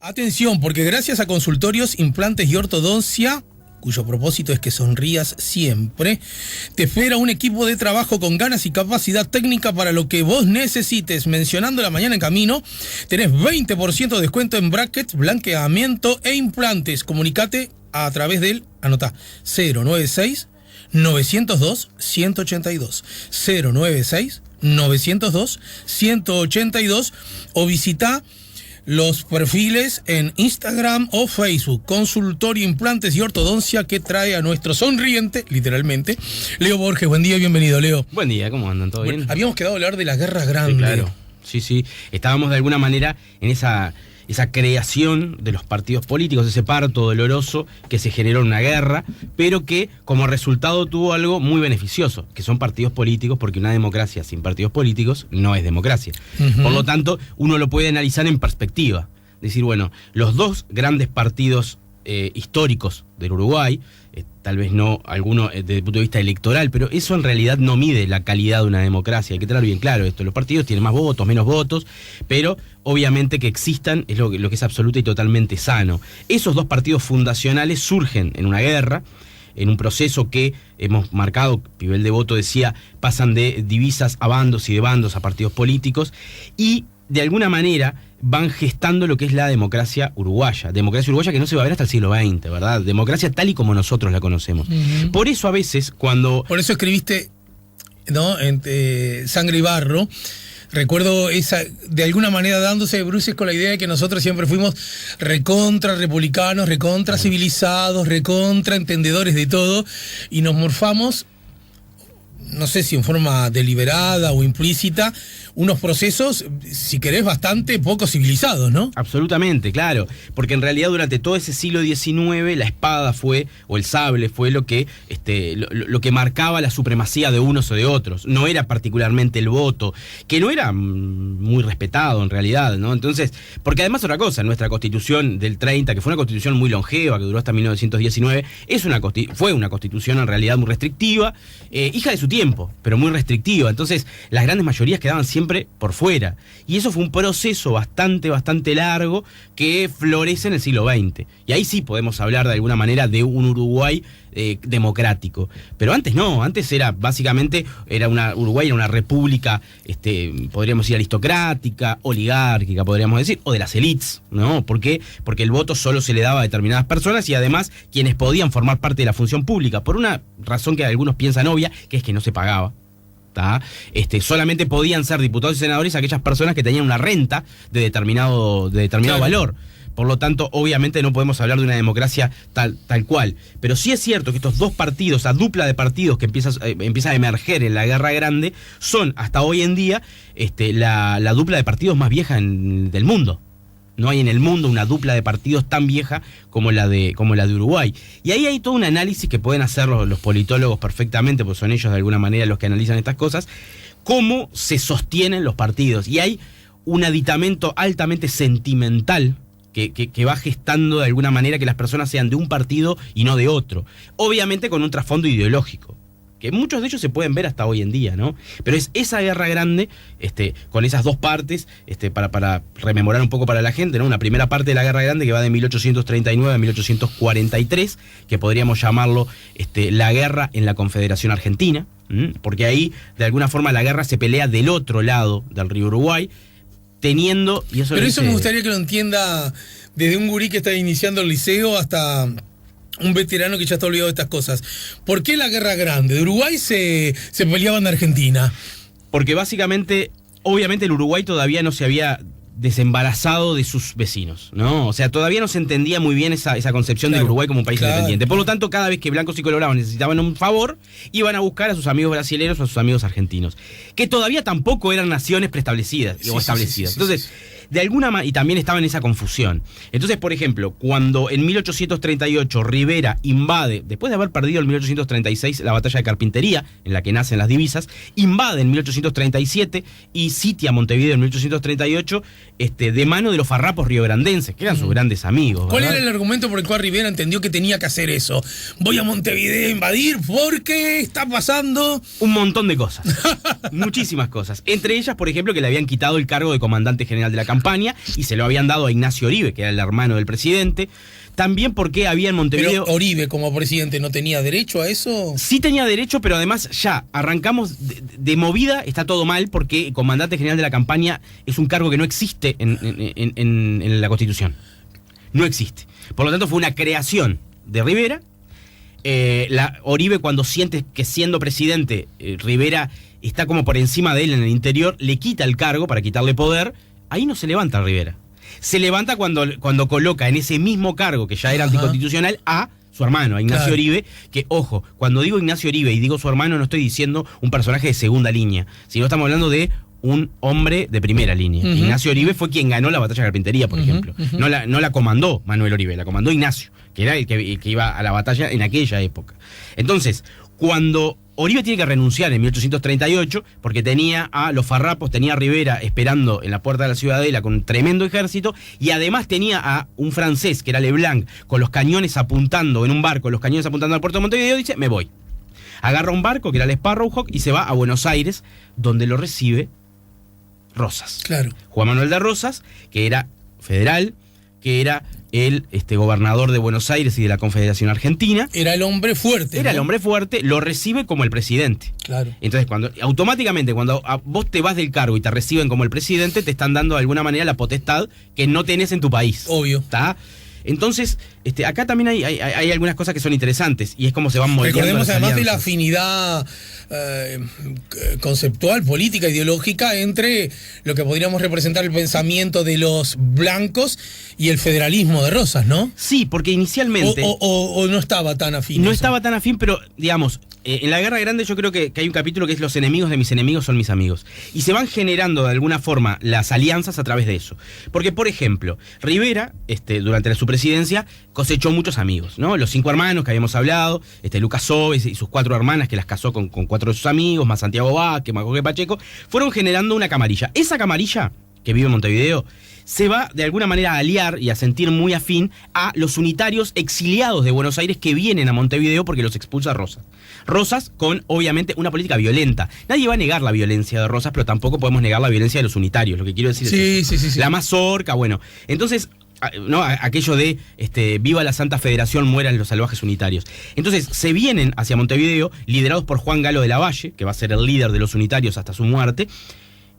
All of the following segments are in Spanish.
Atención, porque gracias a Consultorios, Implantes y Ortodoncia, cuyo propósito es que sonrías siempre, te espera un equipo de trabajo con ganas y capacidad técnica para lo que vos necesites. Mencionando La Mañana en Camino, tenés 20% de descuento en brackets, blanqueamiento e implantes. Comunicate a través del, anotá, 096 902 182 096 902 182 o visita los perfiles en Instagram o Facebook. Consultorio, Implantes y Ortodoncia, que trae a nuestro sonriente, literalmente, Leo Borges. Buen día, bienvenido, Leo. Buen día, ¿cómo andan? ¿Todo bien? Habíamos quedado a hablar de la Guerra Grande. Sí, claro. Sí. Estábamos de alguna manera en esa creación de los partidos políticos, ese parto doloroso que se generó en una guerra, pero que como resultado tuvo algo muy beneficioso, que son partidos políticos, porque una democracia sin partidos políticos no es democracia. Por lo tanto, uno lo puede analizar en perspectiva. Decir, bueno, los dos grandes partidos históricos del Uruguay, tal vez no alguno desde el punto de vista electoral, pero eso en realidad no mide la calidad de una democracia. Hay que tener bien claro esto. Los partidos tienen más votos, menos votos, pero obviamente que existan es lo que es absoluto y totalmente sano. Esos dos partidos fundacionales surgen en una guerra, en un proceso que hemos marcado, Pibel Devoto decía, pasan de divisas a bandos y de bandos a partidos políticos, y de alguna manera van gestando lo que es la democracia uruguaya que no se va a ver hasta el siglo XX, ¿verdad? Democracia tal y como nosotros la conocemos. Por eso a veces cuando... Por eso escribiste, ¿no?, Sangre y Barro. Recuerdo esa, de alguna manera dándose de bruces con la idea de que nosotros siempre fuimos recontra republicanos, recontra civilizados, recontra entendedores de todo, y nos morfamos, no sé si en forma deliberada o implícita, unos procesos, si querés, bastante poco civilizados, ¿no? Absolutamente, claro, porque en realidad durante todo ese siglo XIX la espada fue, o el sable fue lo que marcaba la supremacía de unos o de otros. No era particularmente el voto, que no era muy respetado en realidad, ¿no? Entonces, porque además otra cosa, nuestra Constitución del 30, que fue una Constitución muy longeva, que duró hasta 1919, fue una Constitución en realidad muy restrictiva, hija de su tiempo, pero muy restrictiva. Entonces, las grandes mayorías quedaban siempre por fuera. Y eso fue un proceso bastante largo que florece en el siglo XX. Y ahí sí podemos hablar de alguna manera de un Uruguay democrático. Pero antes no, antes era básicamente, Uruguay era una república, podríamos decir aristocrática, oligárquica, podríamos decir, o de las élites, ¿no? ¿Por qué? Porque el voto solo se le daba a determinadas personas y además quienes podían formar parte de la función pública, por una razón que algunos piensan obvia, que es que no se pagaba. Solamente podían ser diputados y senadores aquellas personas que tenían una renta de determinado claro, valor. Por lo tanto, obviamente no podemos hablar de una democracia tal cual. Pero sí es cierto que estos dos partidos, esa dupla de partidos que empieza a emerger en la Guerra Grande, son hasta hoy en día la dupla de partidos más vieja del mundo. No hay en el mundo una dupla de partidos tan vieja como la de Uruguay. Y ahí hay todo un análisis que pueden hacer los politólogos perfectamente, porque son ellos de alguna manera los que analizan estas cosas, cómo se sostienen los partidos. Y hay un aditamento altamente sentimental que va gestando de alguna manera que las personas sean de un partido y no de otro. Obviamente con un trasfondo ideológico, que muchos de ellos se pueden ver hasta hoy en día, ¿no? Pero es esa Guerra Grande, con esas dos partes, para rememorar un poco para la gente, ¿no? Una primera parte de la Guerra Grande que va de 1839 a 1843, que podríamos llamarlo la guerra en la Confederación Argentina, porque ahí, de alguna forma, la guerra se pelea del otro lado del río Uruguay, teniendo... Pero eso me gustaría que lo entienda desde un gurí que está iniciando el liceo hasta un veterano que ya está olvidado de estas cosas. ¿Por qué la Guerra Grande? ¿De Uruguay se peleaba en Argentina? Porque básicamente, obviamente el Uruguay todavía no se había desembarazado de sus vecinos, ¿no? O sea, todavía no se entendía muy bien esa concepción del Uruguay como un país independiente. Por lo tanto, cada vez que blancos y colorados necesitaban un favor, iban a buscar a sus amigos brasileños o a sus amigos argentinos, que todavía tampoco eran naciones preestablecidas o establecidas. Entonces, de alguna manera, y también estaba en esa confusión. Entonces, por ejemplo, cuando en 1838 Rivera invade, después de haber perdido en 1836 la batalla de Carpintería, en la que nacen las divisas, invade en 1837 y sitia Montevideo en 1838, de mano de los farrapos riograndenses, que eran sus grandes amigos, ¿verdad? ¿Cuál era el argumento por el cual Rivera entendió que tenía que hacer eso? Voy a Montevideo a invadir porque está pasando... Un montón de cosas, muchísimas cosas. Entre ellas, por ejemplo, que le habían quitado el cargo de comandante general de la campaña, y se lo habían dado a Ignacio Oribe, que era el hermano del presidente. También porque había en Montevideo... Pero Oribe como presidente no tenía derecho a eso. Sí tenía derecho, pero además ya arrancamos de movida, está todo mal, porque el comandante general de la campaña es un cargo que no existe en la Constitución. No existe. Por lo tanto fue una creación de Rivera. Oribe, cuando siente que siendo presidente Rivera está como por encima de él en el interior, le quita el cargo para quitarle poder. Ahí no se levanta Rivera. Se levanta cuando coloca en ese mismo cargo, que ya era anticonstitucional, a su hermano, a Ignacio Oribe, que, ojo, cuando digo Ignacio Oribe y digo su hermano, no estoy diciendo un personaje de segunda línea, sino estamos hablando de un hombre de primera línea. Ignacio Oribe fue quien ganó la batalla de Carpintería, por ejemplo. No la comandó Manuel Oribe, la comandó Ignacio, que era el que iba a la batalla en aquella época. Entonces, cuando Oribe tiene que renunciar en 1838, porque tenía a los farrapos, tenía a Rivera esperando en la puerta de la Ciudadela con un tremendo ejército, y además tenía a un francés, que era Leblanc, con los cañones apuntando en un barco, los cañones apuntando al puerto de Montevideo, dice, me voy. Agarra un barco, que era el Sparrowhawk, y se va a Buenos Aires, donde lo recibe Rosas. Claro. Juan Manuel de Rosas, que era federal, que era el gobernador de Buenos Aires y de la Confederación Argentina. Era el hombre fuerte. Era el hombre fuerte, lo recibe como el presidente. Claro. Entonces, automáticamente, cuando vos te vas del cargo y te reciben como el presidente, te están dando de alguna manera la potestad que no tenés en tu país. Obvio. ¿Está? Entonces, acá también hay algunas cosas que son interesantes, y es como se van moldeando. Recordemos las además de la alianzas. afinidad conceptual, política, ideológica entre lo que podríamos representar el pensamiento de los blancos y el federalismo de Rosas, ¿no? Sí, porque inicialmente... O no estaba tan afín. No eso. estaba tan afín, pero digamos, en la Guerra Grande yo creo que hay un capítulo que es los enemigos de mis enemigos son mis amigos. Y se van generando de alguna forma las alianzas a través de eso. Porque, por ejemplo, Rivera, durante su presidencia, cosechó muchos amigos, ¿no? Los 5 hermanos que habíamos hablado, Lucas Sobes y sus 4 hermanas, que las casó con 4 de sus amigos, más Santiago Vázquez, más Jorge Pacheco, fueron generando una camarilla. Esa camarilla, que vive en Montevideo, se va de alguna manera a aliar y a sentir muy afín a los unitarios exiliados de Buenos Aires que vienen a Montevideo porque los expulsa Rosas. Rosas con, obviamente, una política violenta. Nadie va a negar la violencia de Rosas, pero tampoco podemos negar la violencia de los unitarios. Lo que quiero decir es eso. Sí. La mazorca, bueno. Entonces, ¿no? Aquello de viva la Santa Federación, mueran los salvajes unitarios. Entonces, se vienen hacia Montevideo, liderados por Juan Galo de la Valle, que va a ser el líder de los unitarios hasta su muerte,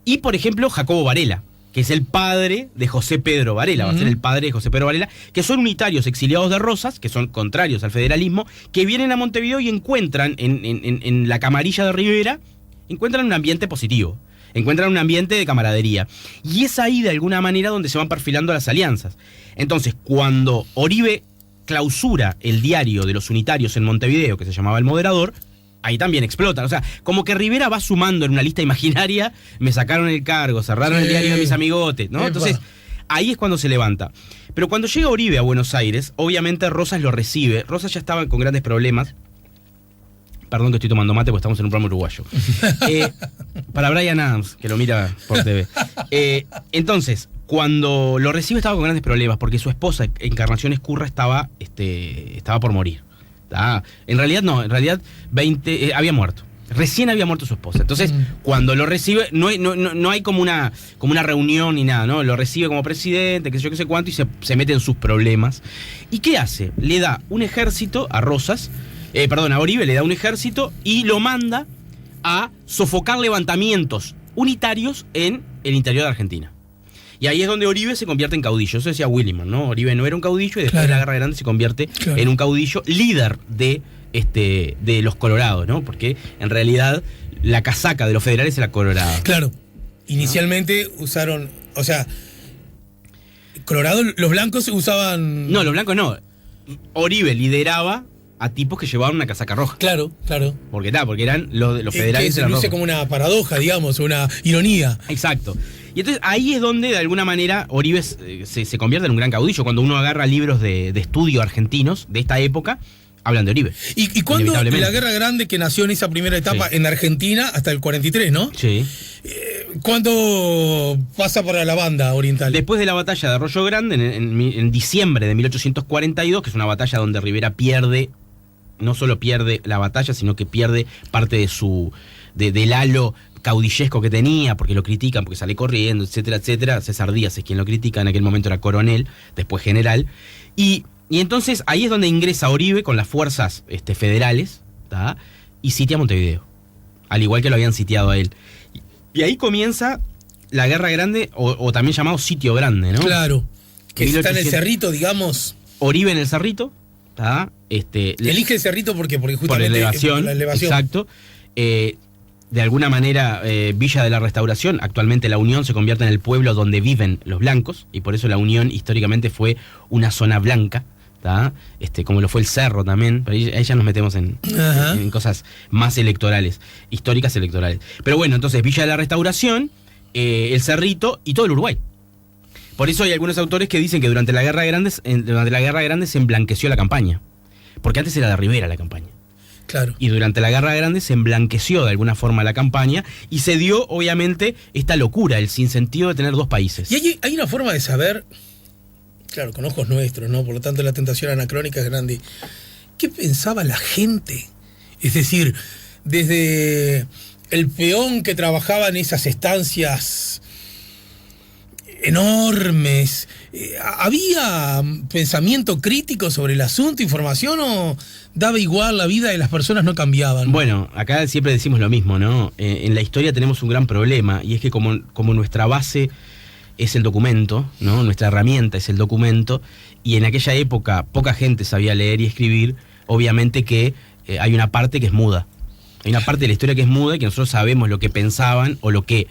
y, por ejemplo, Jacobo Varela, que es el padre de José Pedro Varela, va a ser el padre de José Pedro Varela, que son unitarios exiliados de Rosas, que son contrarios al federalismo, que vienen a Montevideo y encuentran en la camarilla de Rivera, encuentran un ambiente positivo, encuentran un ambiente de camaradería. Y es ahí, de alguna manera, donde se van perfilando las alianzas. Entonces, cuando Oribe clausura el diario de los unitarios en Montevideo, que se llamaba El Moderador, ahí también explotan. O sea, como que Rivera va sumando en una lista imaginaria, me sacaron el cargo, cerraron el diario de mis amigotes, ¿no? Epa. Entonces, ahí es cuando se levanta. Pero cuando llega Oribe a Buenos Aires, obviamente Rosas lo recibe. Rosas ya estaba con grandes problemas. Perdón que estoy tomando mate porque estamos en un programa uruguayo. Para Bryan Adams, que lo mira por TV. Entonces, cuando lo recibe estaba con grandes problemas porque su esposa, Encarnación Escurra, estaba por morir. En realidad no, había muerto. Recién había muerto su esposa. Entonces, cuando lo recibe, no hay como una reunión ni nada, ¿no? Lo recibe como presidente, qué sé yo, qué sé cuánto, y se mete en sus problemas. ¿Y qué hace? Le da un ejército a Rosas, a Oribe le da un ejército y lo manda a sofocar levantamientos unitarios en el interior de Argentina. Y ahí es donde Oribe se convierte en caudillo. Eso decía Williman, ¿no? Oribe no era un caudillo y después de la Guerra Grande se convierte en un caudillo líder de los colorados, ¿no? Porque en realidad la casaca de los federales era colorada. Claro. Inicialmente usaron, o sea, colorado, los blancos usaban... No, los blancos no. Oribe lideraba a tipos que llevaban una casaca roja. Claro. Porque eran los federales. Que se eran luce rojos. como una paradoja, digamos, una ironía. Exacto. Y entonces ahí es donde de alguna manera Oribe se convierte en un gran caudillo. Cuando uno agarra libros de estudio argentinos de esta época, hablan de Oribe. ¿Y cuándo la Guerra Grande, que nació en esa primera etapa en Argentina hasta el 43, ¿no? Sí. ¿Cuándo pasa para la banda oriental? Después de la batalla de Arroyo Grande, en diciembre de 1842, que es una batalla donde Rivera no solo pierde la batalla, sino que pierde parte del halo caudillesco que tenía, porque lo critican, porque sale corriendo, etcétera, etcétera. César Díaz es quien lo critica, en aquel momento era coronel, después general. Y entonces ahí es donde ingresa Oribe con las fuerzas federales, ¿tá? Y sitia Montevideo, al igual que lo habían sitiado a él. Y ahí comienza la Guerra Grande, o también llamado Sitio Grande, ¿no? Claro, que 1800... está en el Cerrito, digamos. Oribe en el Cerrito, ¿tá? Elige el Cerrito porque justamente... Por la elevación. Exacto. De alguna manera, Villa de la Restauración, actualmente La Unión se convierte en el pueblo donde viven los blancos, y por eso La Unión históricamente fue una zona blanca, ¿tá? Como lo fue el Cerro también, pero ahí ya nos metemos en cosas más electorales, históricas electorales. Pero bueno, entonces Villa de la Restauración, el Cerrito y todo el Uruguay. Por eso hay algunos autores que dicen que durante la Guerra Grande se emblanqueció la campaña, porque antes era de Rivera la campaña. Claro. Y durante la Guerra Grande se emblanqueció de alguna forma la campaña y se dio, obviamente, esta locura, el sinsentido de tener dos países. Y hay una forma de saber, claro, con ojos nuestros, ¿no? Por lo tanto, la tentación anacrónica es grande. ¿Qué pensaba la gente? Es decir, desde el peón que trabajaba en esas estancias enormes, ¿había pensamiento crítico sobre el asunto, información, o daba igual, la vida de las personas no cambiaban? Bueno, acá siempre decimos lo mismo, ¿no? En la historia tenemos un gran problema, y es que como nuestra base es el documento, ¿no? Nuestra herramienta es el documento, y en aquella época poca gente sabía leer y escribir, obviamente que hay una parte que es muda. Hay una parte de la historia que es muda y que nosotros sabemos lo que pensaban o lo que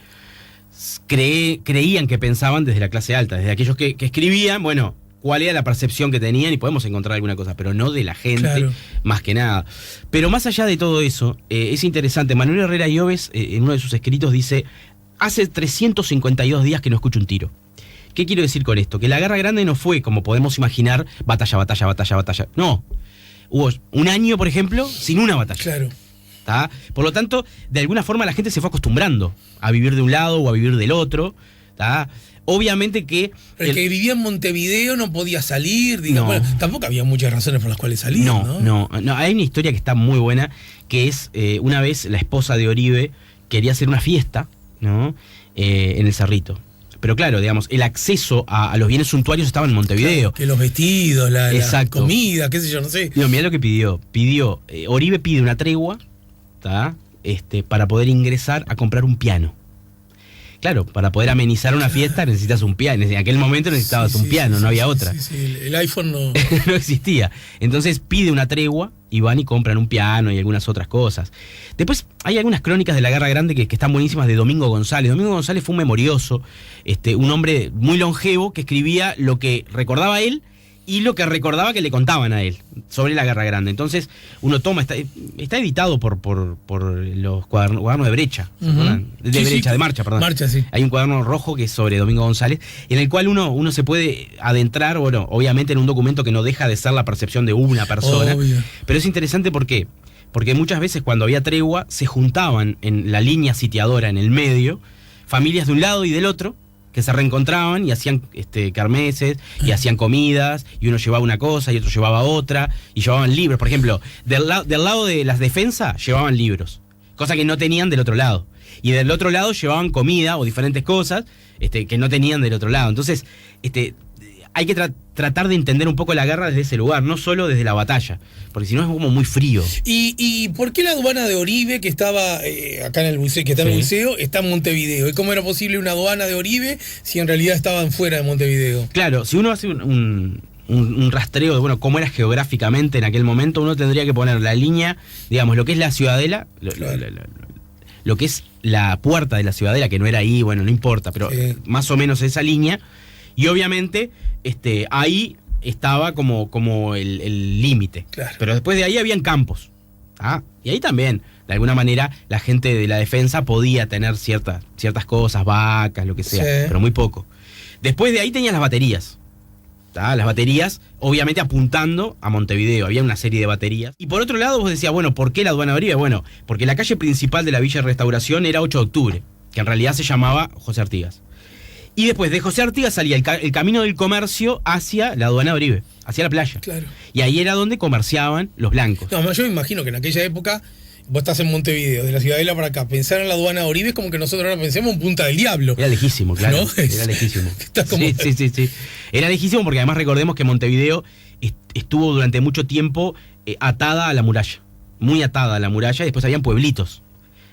creían que pensaban desde la clase alta, desde aquellos que escribían, bueno, cuál era la percepción que tenían, y podemos encontrar alguna cosa, pero no de la gente, claro, más que nada. Pero más allá de todo eso, es interesante, Manuel Herrera Lloves, en uno de sus escritos, dice: hace 352 días que no escucho un tiro. ¿Qué quiero decir con esto? Que la Guerra Grande no fue, como podemos imaginar, batalla, batalla, batalla, batalla. No, hubo un año, por ejemplo, sin una batalla. Claro. ¿Tá? Por lo tanto, de alguna forma la gente se fue acostumbrando a vivir de un lado o a vivir del otro, ¿tá? Obviamente que... El que vivía en Montevideo no podía salir, digamos. No. Bueno, tampoco había muchas razones por las cuales salir, ¿no? No, hay una historia que está muy buena, que es una vez la esposa de Oribe quería hacer una fiesta, ¿no? En el Cerrito. Pero claro, digamos, el acceso a los bienes suntuarios estaba en Montevideo. Claro, que los vestidos, la comida, qué sé yo, no sé. No, mirá lo que pidió. Oribe pide una tregua, ¿tá? Para poder ingresar a comprar un piano. Claro, para poder amenizar una fiesta necesitas un piano. En aquel momento necesitabas un piano, no había otra. Sí, el iPhone no... no existía. Entonces pide una tregua y van y compran un piano y algunas otras cosas. Después hay algunas crónicas de la Guerra Grande que están buenísimas, de Domingo González. Domingo González fue un memorioso, un hombre muy longevo que escribía lo que recordaba él y lo que recordaba que le contaban a él sobre la Guerra Grande. entonces uno toma, está editado por los cuadernos de Brecha, de Marcha, perdón. Marcha, sí. Hay un cuaderno rojo que es sobre Domingo González, en el cual uno se puede adentrar, bueno, obviamente en un documento que no deja de ser la percepción de una persona. Obvio. Pero es interesante, ¿por qué? Porque muchas veces cuando había tregua se juntaban en la línea sitiadora en el medio familias de un lado y del otro, que se reencontraban y hacían kermeses y hacían comidas, y uno llevaba una cosa y otro llevaba otra, y llevaban libros. Por ejemplo, del lado de las defensas llevaban libros, cosa que no tenían del otro lado, y del otro lado llevaban comida o diferentes cosas que no tenían del otro lado. Entonces hay que tratar de entender un poco la guerra desde ese lugar, no solo desde la batalla, porque si no es como muy frío. ¿Y por qué la aduana de Oribe, que estaba acá en el museo, en el museo, está en Montevideo? ¿Y cómo era posible una aduana de Oribe si en realidad estaban fuera de Montevideo? Claro, si uno hace un rastreo de, bueno, cómo era geográficamente en aquel momento, uno tendría que poner la línea, digamos, lo que es la ciudadela, lo que es la puerta de la ciudadela, que no era ahí, bueno, no importa, pero más o menos esa línea. Y obviamente ahí estaba como el límite. Claro. Pero después de ahí habían campos. Y ahí también, de alguna manera, la gente de la defensa podía tener ciertas cosas, vacas, lo que sea, pero muy poco. Después de ahí tenían las baterías. Las baterías, obviamente apuntando a Montevideo. Había una serie de baterías. Y por otro lado, vos decías, bueno, ¿por qué la aduana de Oribe? Bueno, porque la calle principal de la Villa Restauración era 8 de octubre, que en realidad se llamaba José Artigas. Y después de José Artigas salía el camino del comercio hacia la aduana de Oribe, hacia la playa. Claro. Y ahí era donde comerciaban los blancos. No, yo me imagino que en aquella época vos estás en Montevideo, de la Ciudadela para acá, pensar en la aduana de Oribe es como que nosotros ahora pensemos en Punta del Diablo. Era lejísimo, claro. ¿No? Era lejísimo. Como... Sí. Era lejísimo porque además recordemos que Montevideo estuvo durante mucho tiempo atada a la muralla. Muy atada a la muralla, y después habían pueblitos.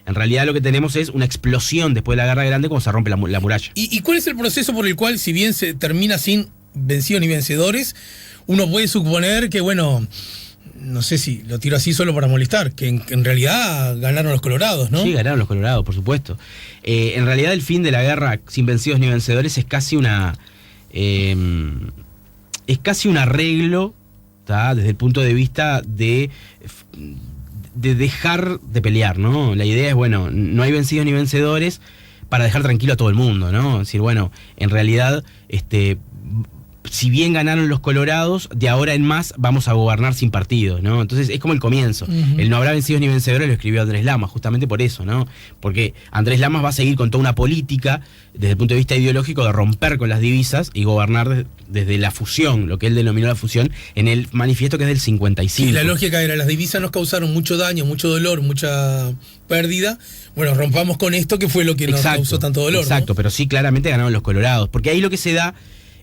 En realidad lo que tenemos es una explosión después de la Guerra Grande cuando se rompe la muralla. ¿Y cuál es el proceso por el cual, si bien se termina sin vencidos ni vencedores, uno puede suponer que, bueno, no sé si lo tiro así solo para molestar, que en realidad ganaron los colorados, ¿no? Sí, ganaron los colorados, por supuesto. En realidad el fin de la guerra sin vencidos ni vencedores es casi una... es casi un arreglo, ¿tá? Desde el punto de vista de dejar de pelear, ¿no? La idea es, bueno, no hay vencidos ni vencedores para dejar tranquilo a todo el mundo, ¿no? Es decir, bueno, en realidad, si bien ganaron los colorados, de ahora en más vamos a gobernar sin partidos, ¿no? Entonces es como el comienzo. El no habrá vencidos ni vencedores lo escribió Andrés Lamas, justamente por eso, ¿no? Porque Andrés Lamas va a seguir con toda una política, desde el punto de vista ideológico, de romper con las divisas y gobernar desde la fusión, lo que él denominó la fusión, en el manifiesto que es del 55. Sí, la lógica era, las divisas nos causaron mucho daño, mucho dolor, mucha pérdida. Bueno, rompamos con esto que fue lo que nos causó tanto dolor. Exacto, ¿no? Pero sí, claramente ganaron los colorados, porque ahí lo que se da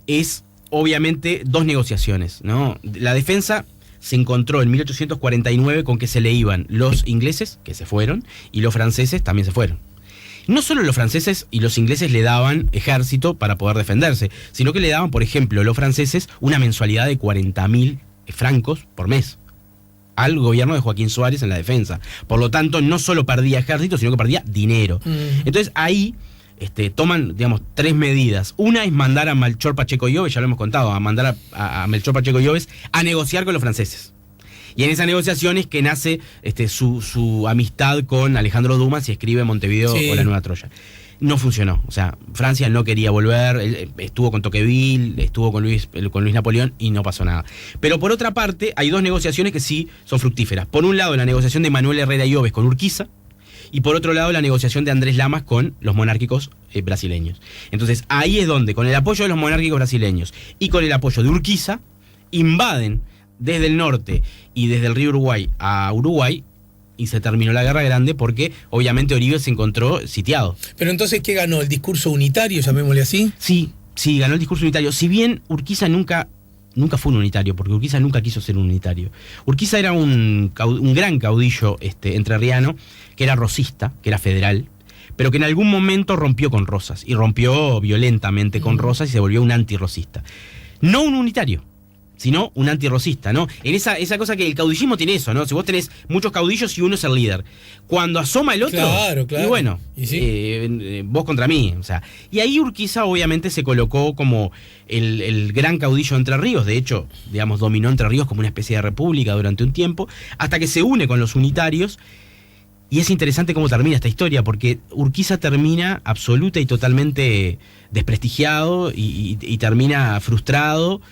es... obviamente, dos negociaciones, ¿no? La defensa se encontró en 1849 con que se le iban los ingleses, que se fueron, y los franceses también se fueron. No solo los franceses y los ingleses le daban ejército para poder defenderse, sino que le daban, por ejemplo, los franceses una mensualidad de 40.000 francos por mes al gobierno de Joaquín Suárez en la defensa. Por lo tanto, no solo perdía ejército, sino que perdía dinero. Entonces, ahí... toman, digamos, tres medidas. Una es mandar a Melchor Pacheco Llobes, ya lo hemos contado, a mandar a Melchor Pacheco Llobes a negociar con los franceses. Y en esa negociación es que nace su amistad con Alejandro Dumas y escribe Montevideo o la Nueva Troya. No funcionó. O sea, Francia no quería volver, estuvo con Tocqueville, estuvo con Luis Napoleón y no pasó nada. Pero por otra parte, hay dos negociaciones que sí son fructíferas. Por un lado, la negociación de Manuel Herrera Llobes con Urquiza, y por otro lado la negociación de Andrés Lamas con los monárquicos brasileños. Entonces ahí es donde, con el apoyo de los monárquicos brasileños y con el apoyo de Urquiza, invaden desde el norte y desde el río Uruguay a Uruguay, y se terminó la Guerra Grande porque obviamente Oribe se encontró sitiado. Pero entonces, ¿qué ganó? ¿El discurso unitario, llamémosle así? Sí, ganó el discurso unitario. Si bien Urquiza nunca fue un unitario, porque Urquiza nunca quiso ser un unitario. Urquiza era un gran caudillo entrerriano, que era rosista, que era federal, pero que en algún momento rompió con Rosas, y rompió violentamente con Rosas y se volvió un antirrosista. No un unitario, sino un antirrosista, ¿no? En esa cosa que el caudillismo tiene eso, ¿no? Si vos tenés muchos caudillos y uno es el líder, cuando asoma el otro, claro. Y bueno, ¿y sí? Vos contra mí, o sea. Y ahí Urquiza obviamente se colocó como el gran caudillo de Entre Ríos. De hecho, digamos, dominó Entre Ríos como una especie de república durante un tiempo, hasta que se une con los unitarios. Y es interesante cómo termina esta historia, porque Urquiza termina absoluta y totalmente desprestigiado y termina frustrado,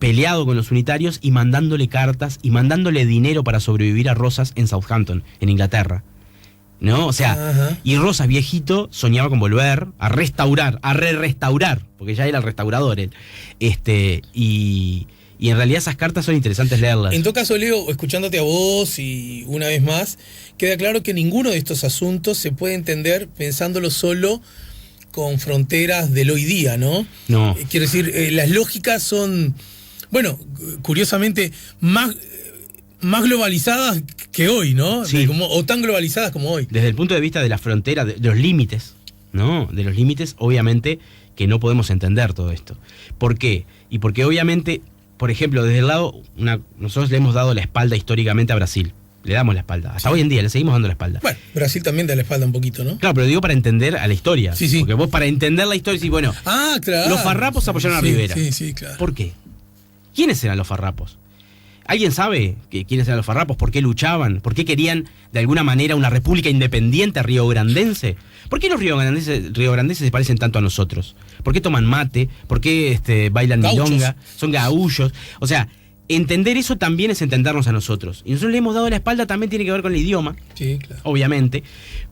peleado con los unitarios y mandándole cartas y mandándole dinero para sobrevivir a Rosas en Southampton, en Inglaterra. ¿No? O sea, y Rosas, viejito, soñaba con volver a restaurar, a re-restaurar, porque ya era el restaurador él. Y en realidad esas cartas son interesantes leerlas. En todo caso, Leo, escuchándote a vos y una vez más, queda claro que ninguno de estos asuntos se puede entender pensándolo solo con fronteras del hoy día, ¿no? No. Quiero decir, las lógicas son, bueno, curiosamente, más globalizadas que hoy, ¿no? Sí. O tan globalizadas como hoy. Desde el punto de vista de la frontera, de los límites, ¿no? De los límites, obviamente, que no podemos entender todo esto. ¿Por qué? Y porque obviamente... Por ejemplo, desde el lado, nosotros le hemos dado la espalda históricamente a Brasil. Le damos la espalda. Hasta hoy en día le seguimos dando la espalda. Bueno, Brasil también da la espalda un poquito, ¿no? Claro, pero digo para entender a la historia. Sí. Porque vos para entender la historia decís, bueno, claro. Los farrapos apoyaron a Rivera. Sí, claro. ¿Por qué? ¿Quiénes eran los farrapos? ¿Alguien sabe quiénes eran los farrapos? ¿Por qué luchaban? ¿Por qué querían, de alguna manera, una república independiente riograndense? ¿Por qué los riograndenses se parecen tanto a nosotros? ¿Por qué toman mate? ¿Por qué bailan milonga? Son gaullos. O sea, entender eso también es entendernos a nosotros. Y nosotros le hemos dado la espalda, también tiene que ver con el idioma. Sí, claro. Obviamente.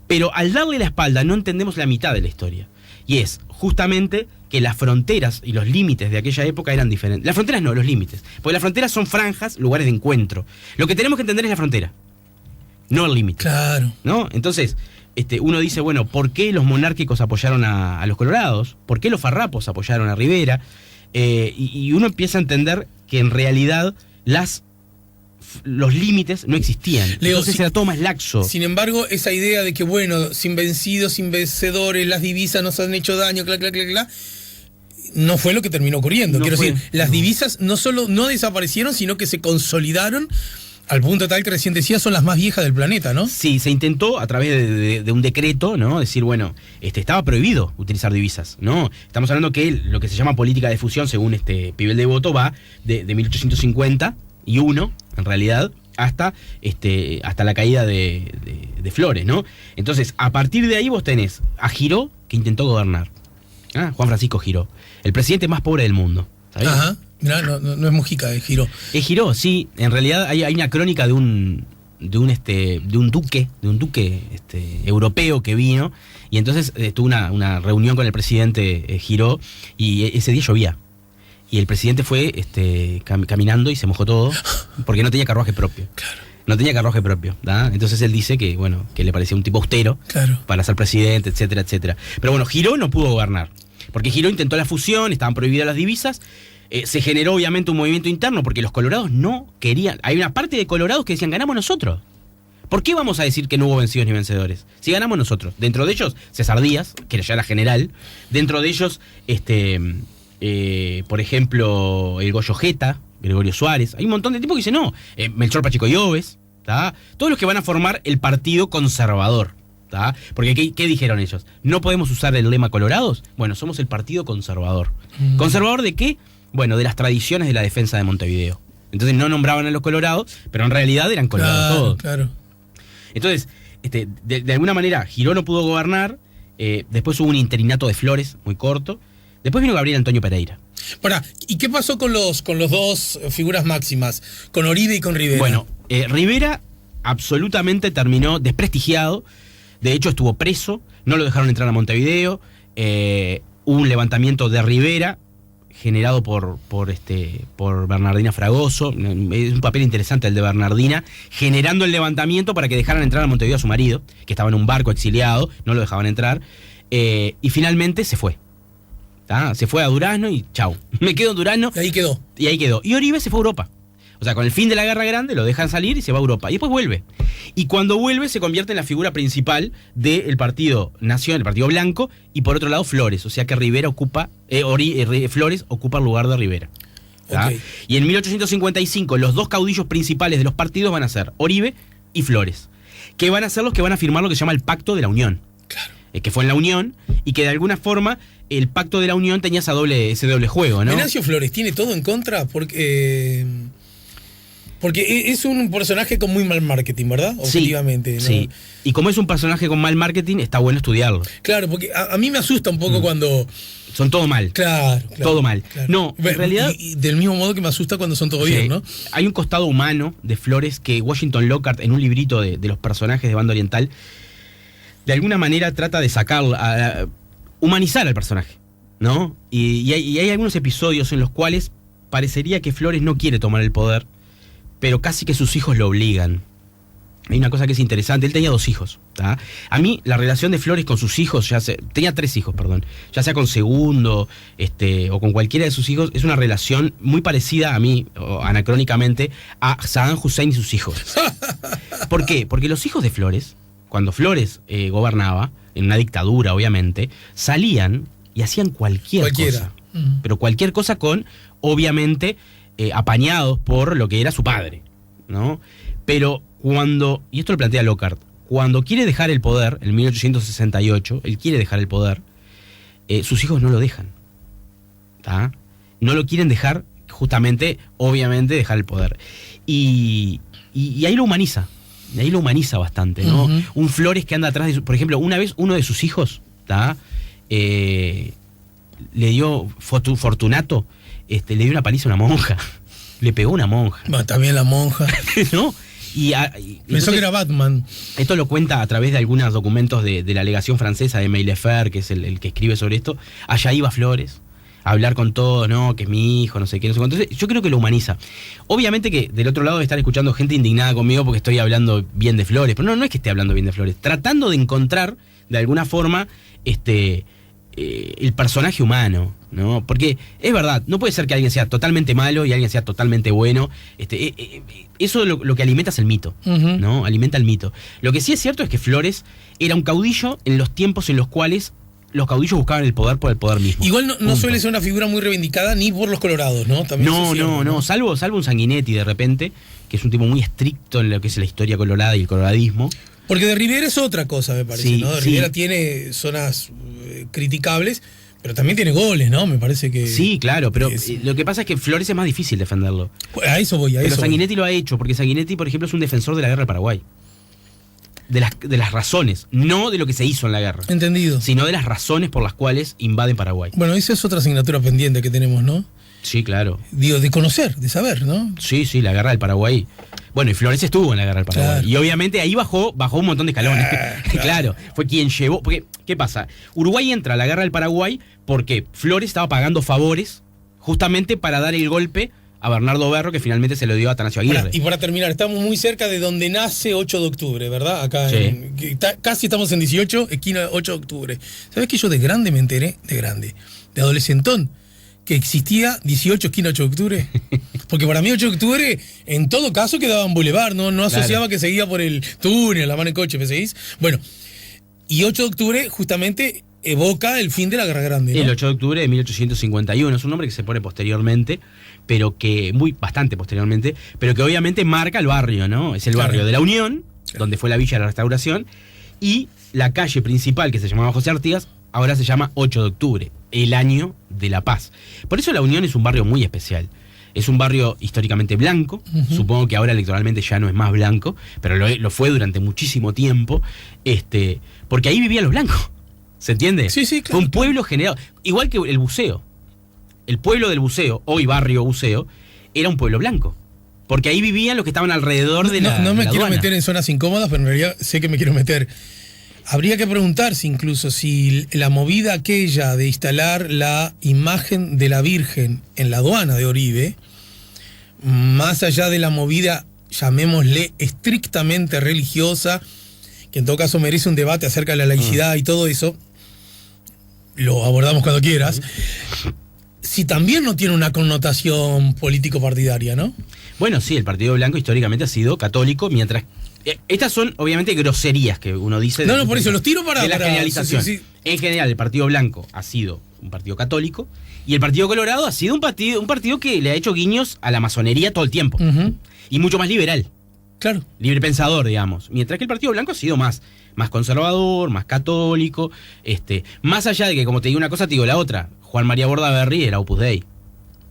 Pero al darle la espalda no entendemos la mitad de la historia. Y es justamente que las fronteras y los límites de aquella época eran diferentes. Las fronteras no, los límites. Porque las fronteras son franjas, lugares de encuentro. Lo que tenemos que entender es la frontera. no el límite. Claro. ¿No? Entonces, uno dice, bueno, ¿por qué los monárquicos apoyaron a los colorados? ¿Por qué los farrapos apoyaron a Rivera? Y uno empieza a entender que en realidad los límites no existían. Leo, entonces era todo más laxo. Sin embargo, esa idea de que, bueno, sin vencidos, sin vencedores, las divisas nos han hecho daño, no fue lo que terminó ocurriendo. No Quiero fue, decir, las divisas no solo no desaparecieron, sino que se consolidaron al punto tal que recién decía son las más viejas del planeta, ¿no? Sí, se intentó a través de un decreto, ¿no? Decir, bueno, estaba prohibido utilizar divisas, ¿no? Estamos hablando que lo que se llama política de fusión, según Pivel de Voto, va de 1851, en realidad, hasta la caída de Flores, ¿no? Entonces, a partir de ahí vos tenés a Giró, que intentó gobernar. Juan Francisco Giró, el presidente más pobre del mundo. ¿Sabés? Ajá. Mirá, no es Mujica, es Giró. Es Giró, sí. En realidad hay una crónica de un duque europeo que vino, y entonces tuvo una reunión con el presidente Giró, y ese día llovía. Y el presidente fue caminando y se mojó todo porque no tenía carruaje propio. Claro. No tenía carruaje propio, ¿da? Entonces él dice que, bueno, que le parecía un tipo austero, claro, para ser presidente, etcétera, etcétera. Pero bueno, Giró no pudo gobernar, porque Giró intentó la fusión, estaban prohibidas las divisas. Se generó obviamente un movimiento interno porque los colorados no querían. Hay una parte de colorados que decían, ganamos nosotros. ¿Por qué vamos a decir que no hubo vencidos ni vencedores? Si ganamos nosotros. Dentro de ellos, César Díaz, que ya era general. Dentro de ellos, por ejemplo, el Goyo Jeta, Gregorio Suárez. Hay un montón de tipos que dicen, no, Melchor Pacheco Lloves, ¿tá? Todos los que van a formar el partido conservador. ¿Tá? Porque ¿qué dijeron ellos? ¿No podemos usar el lema colorados? Bueno, somos el partido conservador. ¿Conservador de qué? Bueno, de las tradiciones de la defensa de Montevideo. Entonces no nombraban a los colorados, pero en realidad eran colorados todos. Claro. Entonces, de alguna manera, Giró no pudo gobernar. Después hubo un interinato de Flores, muy corto. Después vino Gabriel Antonio Pereira. Pará, ¿y qué pasó con los dos figuras máximas? Con Oribe y con Rivera. Bueno, Rivera absolutamente terminó desprestigiado. De hecho, estuvo preso. No lo dejaron entrar a Montevideo. Hubo un levantamiento de Rivera generado por Bernardina Fragoso. Es un papel interesante el de Bernardina, generando el levantamiento para que dejaran entrar a Montevideo a su marido, que estaba en un barco exiliado, no lo dejaban entrar, y finalmente se fue. ¿Tá? Se fue a Durazno y chau. Me quedo en Durazno. Y ahí quedó. Y ahí quedó. Y Oribe se fue a Europa. O sea, con el fin de la Guerra Grande lo dejan salir y se va a Europa. Y después vuelve. Y cuando vuelve se convierte en la figura principal del partido Nación, el Partido Blanco, y por otro lado Flores. O sea que Rivera ocupa, Flores ocupa el lugar de Rivera. Okay. Y en 1855 los dos caudillos principales de los partidos van a ser Oribe y Flores, que van a ser los que van a firmar lo que se llama el Pacto de la Unión. Claro. Que fue en la Unión, y que de alguna forma el Pacto de la Unión tenía ese doble juego, ¿no? Venancio Flores tiene todo en contra porque es un personaje con muy mal marketing, ¿verdad? Objetivamente. Sí, ¿no? sí. Y como es un personaje con mal marketing, está bueno estudiarlo. Claro, porque a mí me asusta un poco cuando... Son todo mal. Claro. Todo mal. Claro. No, en realidad... Y del mismo modo que me asusta cuando son todo bien, ¿no? Hay un costado humano de Flores que Washington Lockhart, en un librito de los personajes de Banda Oriental, de alguna manera trata de sacar, humanizar al personaje, ¿no? Y hay algunos episodios en los cuales parecería que Flores no quiere tomar el poder, pero casi que sus hijos lo obligan. Hay una cosa que es interesante, él tenía 2 hijos, ¿tá? A mí la relación de Flores con sus hijos, tenía 3 hijos, perdón, ya sea con Segundo, o con cualquiera de sus hijos, es una relación muy parecida a mí, anacrónicamente, a Saddam Hussein y sus hijos. ¿Por qué? Porque los hijos de Flores, cuando Flores gobernaba, en una dictadura obviamente, salían y hacían cualquier cosa. Pero cualquier cosa obviamente, apañados por lo que era su padre, ¿no? Pero y esto lo plantea Lockhart, cuando quiere dejar el poder, en 1868, él quiere dejar el poder, sus hijos no lo dejan. ¿Tá? No lo quieren dejar, justamente, obviamente, dejar el poder. Y ahí lo humaniza. Ahí lo humaniza bastante, ¿no? Uh-huh. Un Flores que anda atrás de por ejemplo, una vez uno de sus hijos, ¿tá? Le dio Fortunato, le dio una paliza a una monja. Le pegó a una monja. Bueno, también la monja. ¿No? Pensó que era Batman. Esto lo cuenta a través de algunos documentos de la legación francesa de Maillefert, que es el que escribe sobre esto. Allá iba Flores hablar con todos, ¿no? Que es mi hijo, no sé qué, no sé cuánto. Entonces, yo creo que lo humaniza. Obviamente que del otro lado están escuchando gente indignada conmigo porque estoy hablando bien de Flores, pero no es que esté hablando bien de Flores, tratando de encontrar, de alguna forma, el personaje humano, ¿no? Porque es verdad, no puede ser que alguien sea totalmente malo y alguien sea totalmente bueno. Eso lo que alimenta es el mito, ¿no? Alimenta el mito. Lo que sí es cierto es que Flores era un caudillo en los tiempos en los cuales los caudillos buscaban el poder por el poder mismo. Igual no suele ser una figura muy reivindicada ni por los colorados, ¿no? También No, salvo un Sanguinetti de repente, que es un tipo muy estricto en lo que es la historia colorada y el coloradismo. Porque de Rivera es otra cosa, me parece, ¿no? De Rivera tiene zonas criticables, pero también tiene goles, ¿no? Me parece que... Sí, claro, pero lo que pasa es que Flores es más difícil defenderlo. A eso voy, Pero Sanguinetti lo ha hecho, porque Sanguinetti, por ejemplo, es un defensor de la guerra del Paraguay. De las razones, no de lo que se hizo en la guerra. Entendido. Sino de las razones por las cuales invaden Paraguay. Bueno, esa es otra asignatura pendiente que tenemos, ¿no? Sí, claro. Digo, de conocer, de saber, ¿no? Sí, la guerra del Paraguay. Bueno, y Flores estuvo en la guerra del Paraguay. Claro. Y obviamente ahí bajó un montón de escalones. Claro, fue quien llevó. Porque, ¿qué pasa? Uruguay entra a la guerra del Paraguay porque Flores estaba pagando favores justamente para dar el golpe a Bernardo Berro, que finalmente se lo dio a Atanasio Aguirre. Y para terminar, estamos muy cerca de donde nace 8 de octubre, ¿verdad? Acá casi estamos en 18, esquina 8 de octubre. ¿Sabes que yo de grande me enteré? De adolescentón, que existía 18 esquina 8 de octubre. Porque para mí 8 de octubre, en todo caso, quedaba en Boulevard, no asociaba que seguía por el túnel, la mano en coche, ¿me seguís? Bueno, y 8 de octubre justamente evoca el fin de la Guerra Grande, ¿no? El 8 de octubre de 1851, es un nombre que se pone posteriormente, pero que, bastante posteriormente, pero que obviamente marca el barrio, ¿no? Es el barrio de la Unión, donde fue la Villa de la Restauración, y la calle principal, que se llamaba José Artigas, ahora se llama 8 de octubre, el año de la paz. Por eso la Unión es un barrio muy especial. Es un barrio históricamente blanco, supongo que ahora electoralmente ya no es más blanco, pero lo fue durante muchísimo tiempo, porque ahí vivían los blancos. ¿Se entiende? Sí, claro. Fue un pueblo generado. Igual que el Buceo. El pueblo del Buceo, hoy barrio Buceo, era un pueblo blanco. Porque ahí vivían los que estaban alrededor de la No me quiero aduana. meter en zonas incómodas, pero en realidad sé que me quiero meter. Habría que preguntarse incluso si la movida aquella de instalar la imagen de la Virgen en la aduana de Oribe, más allá de la movida, llamémosle, estrictamente religiosa, que en todo caso merece un debate acerca de la laicidad y todo eso, lo abordamos cuando quieras, si también no tiene una connotación político-partidaria, ¿no? Bueno, sí, el Partido Blanco históricamente ha sido católico, mientras... estas son, obviamente, groserías que uno dice... No, por eso los tiro para... De la generalización. Sí. En general, el Partido Blanco ha sido un partido católico y el Partido Colorado ha sido un partido que le ha hecho guiños a la masonería todo el tiempo. Y mucho más liberal. Claro. Libre pensador, digamos. Mientras que el Partido Blanco ha sido más conservador, más católico. Más allá de que, como te digo una cosa, te digo la otra. Juan María Bordaberry era Opus Dei.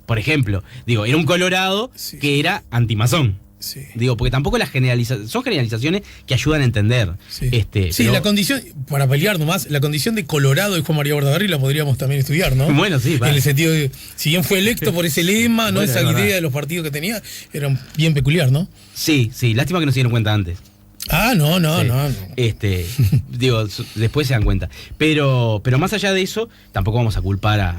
Por ejemplo, era un colorado que era antimazón. Sí. Porque tampoco son generalizaciones que ayudan a entender. Sí, pero... la condición, para pelear nomás, la condición de colorado de Juan María Bordaberry la podríamos también estudiar, ¿no? Bueno, sí. En el sentido de, si bien fue electo por ese lema, no esa idea de los partidos que tenía, era bien peculiar, ¿no? Sí, lástima que no se dieron cuenta antes. Ah, no. Después se dan cuenta. Pero más allá de eso, tampoco vamos a culpar a...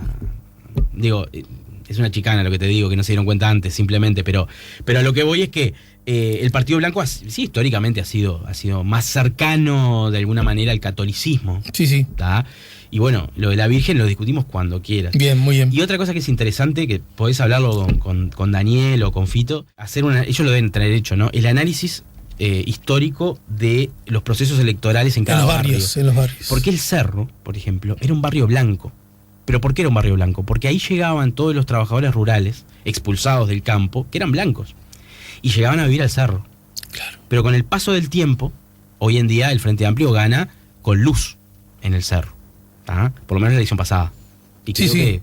es una chicana lo que te digo, que no se dieron cuenta antes, simplemente, pero a lo que voy es que el Partido Blanco sí, históricamente ha sido más cercano de alguna manera al catolicismo. Sí. ¿Tá? Y bueno, lo de la Virgen lo discutimos cuando quieras. Bien, muy bien. Y otra cosa que es interesante, que podés hablarlo con Daniel o con Fito, ellos lo deben tener hecho, ¿no? El análisis histórico de los procesos electorales en cada barrio. En los barrios. Porque el Cerro, por ejemplo, era un barrio blanco. ¿Pero por qué era un barrio blanco? Porque ahí llegaban todos los trabajadores rurales expulsados del campo, que eran blancos, y llegaban a vivir al Cerro. Claro. Pero con el paso del tiempo, hoy en día el Frente Amplio gana con luz en el Cerro. ¿Tá? Por lo menos en la elección pasada. Y creo que...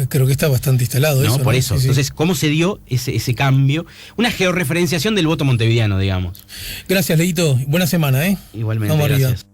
creo que está bastante instalado eso. Por eso. Sí. Entonces, ¿cómo se dio ese cambio? Una georreferenciación del voto montevideano, digamos. Gracias, Leito. Buena semana, ¿eh? Igualmente, gracias.